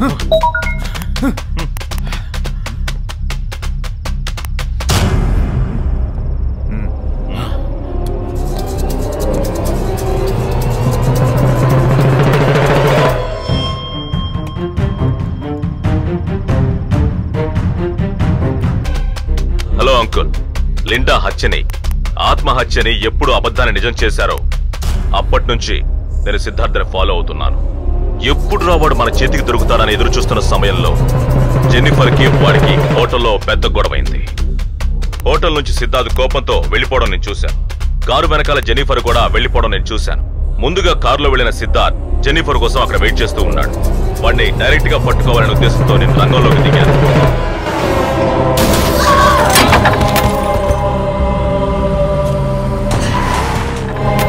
Hello uncle, Linda హత్యని ఆత్మహత్యని ఎప్పుడు అబద్ధాన్ని నిజం చేశారో అప్పటి నుంచి నేను సిద్ధార్థని ఫాలో అవుతున్నాను. ఎప్పుడు వాడు మన చేతికి దొరుకుతాడని ఎదురు చూస్తున్న సమయంలో జెన్నిఫర్ కి వాడికి హోటల్లో పెద్ద గొడవైంది. హోటల్ నుంచి సిద్ధార్థ్ కోపంతో వెళ్లిపోవడం నేను చూశాను. కారు వెనకాల జెన్నిఫర్ కూడా వెళ్లిపోవడం నేను చూశాను. ముందుగా కారులో వెళ్లిన సిద్ధార్థ్ జెన్నిఫర్ కోసం అక్కడ వెయిట్ చేస్తూ ఉన్నాడు. వాడిని డైరెక్ట్ గా పట్టుకోవాలనే ఉద్దేశంతో నేను రంగంలోకి దిగాను.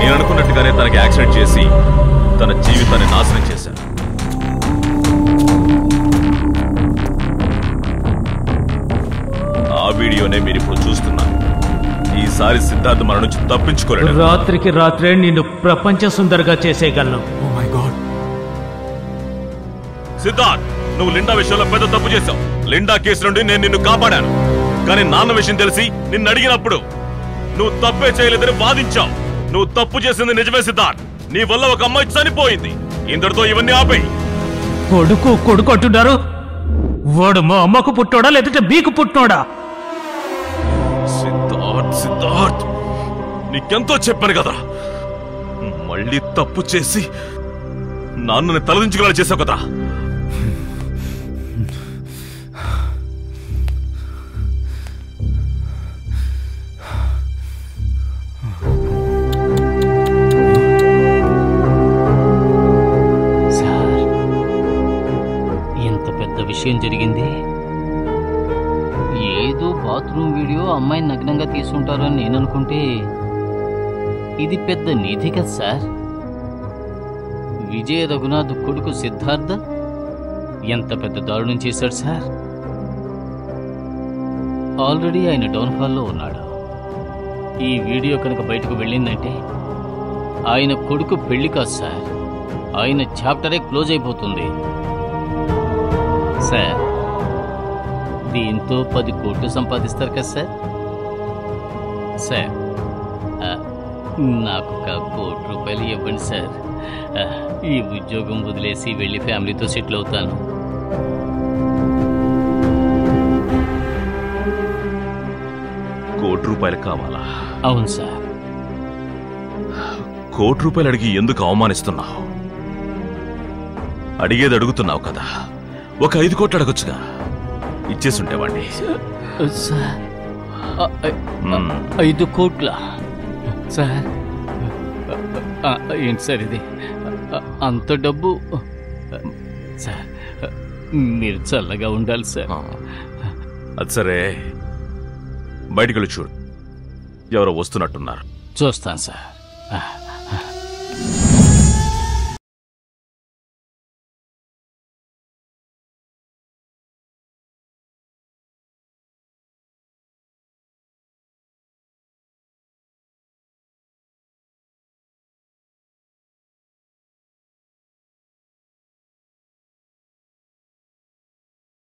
నేను అనుకున్నట్టుగానే తనకి యాక్సిడెంట్ చేసి తన జీవితాన్ని నాశనం చేశాను. ఆ వీడియోనే మీరు ఇప్పుడు చూస్తున్నారు. ఈసారి సిద్ధార్థ్ మన నుంచి తప్పించుకోలేడు. రాత్రికి రాత్రే నిన్ను ప్రపంచ సుందరగా చేసేయగలను. Oh my god. సిద్ధార్థ్, నువ్వు లిండా విషయంలో పెద్ద తప్పు చేశావు. లిండా కేసు నుండి నేను నిన్ను కాపాడాను. కానీ నాన్న విషయం తెలిసి నిన్ను అడిగినప్పుడు నువ్వు తప్పే చేయలేదని వాదించావు. నువ్వు తప్పు చేసింది నిజమే సిద్ధార్థ్. నీ వల్ల ఒక అమ్మాయి చనిపోయింది. ఇందరితో ఇవన్నీ ఆపేయి. కొడుకు అంటున్నారు. వాడు మా అమ్మకు పుట్టాడా లేదంటే మీకు పుట్టినోడా? సిద్ధార్థ్, నీకెంతో చెప్పాను కదా. మళ్ళీ తప్పు చేసి నాన్నని తలదించుకునేలా చేసావు కదా. విషయం జరిగింది. ఏదో బాత్రూమ్ వీడియో అమ్మాయిని నగ్నంగా తీసుకుంటారని నేను అనుకుంటే ఇది పెద్ద నిధి కదా సార్. విజయ రఘునాథ్ కొడుకు సిద్ధార్థ ఎంత పెద్ద దారుణం చేశాడు సార్. ఆల్రెడీ ఆయన డౌన్ఫాల్లో ఉన్నాడు. ఈ వీడియో కనుక బయటకు వెళ్ళిందంటే ఆయన కొడుకు పెళ్లి కాదు సార్, ఆయన చాప్టరే క్లోజ్ అయిపోతుంది సార్. దీంతో 10 కోట్లు సంపాదిస్తారు కదా సార్. సార్ నాకు ₹1 కోటి ఇవ్వండి సార్. ఈ ఉద్యోగం వదిలేసి వెళ్ళి ఫ్యామిలీతో సెటిల్ అవుతాను. ₹1 కోటి కావాలా? అవును సార్. ₹1 అడిగి ఎందుకు అవమానిస్తున్నావు? అడిగేది అడుగుతున్నావు కదా, ఒక 5 కోట్లు అడగొచ్చుగా. ఇచ్చేసుంటేవాడిని. 5 కోట్ల సార్? ఏంటి సార్ ఇది? అంత డబ్బు సార్? మీరు చల్లగా ఉండాలి సార్. అది సరే, బయటికి వెళ్ళి చూడు. ఎవరో వస్తున్నట్టున్నారు. చూస్తాను సార్.